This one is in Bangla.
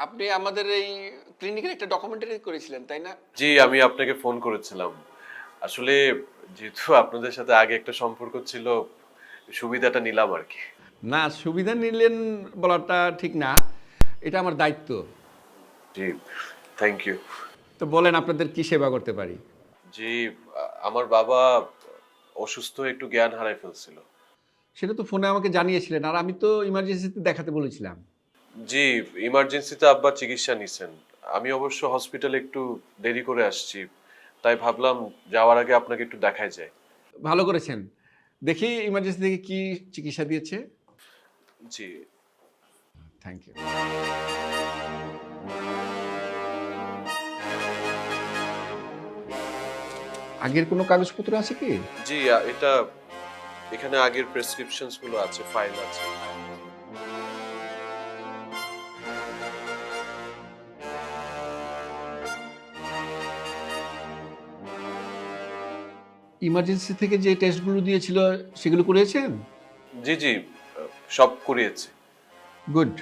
আপনি আমাদের এই ক্লিনিকের একটা ডকুমেন্টারি করেছিলেন তাই না? জি, আমি আপনাকে ফোন করেছিলাম। আসলে যেহেতু আপনাদের সাথে আগে একটা সম্পর্ক ছিল, সুবিধাটা নিলাম আর কি। না, সুবিধা নিলেন বলাটা ঠিক না, এটা আমার দায়িত্ব। জি, থ্যাংক ইউ। তো বলেন আপনাদের কি সেবা করতে পারি? জি, আমার বাবা অসুস্থ হয়ে একটু জ্ঞান হারায় ফেলছিল। সেটা তো ফোনে আমাকে জানিয়েছিলেন, আর আমি তো ইমার্জেন্সিতে দেখাতে বলেছিলাম। জি, ইমার্জেন্সিতে আব্বা চিকিৎসা নিছেন। আমি অবশ্য হসপিটালে একটু দেরি করে আসছি। তাই ভাবলাম যাওয়ার আগে আপনাকে একটু দেখায় যায়। ভালো করেছেন। দেখি ইমার্জেন্সি থেকে কি চিকিৎসা দিয়েছে। জি, থ্যাংক ইউ। আগের কোনো কাগজপত্র আছে কি? জি, এটা এখানে আগের প্রেসক্রিপশনস গুলো আছে, ফাইল আছে। ইমার্জেন্সি থেকে যে টেস্টগুলো দিয়েছিল সেগুলো করিয়েছেন? জি, জি, সব করিয়েছি। গুড।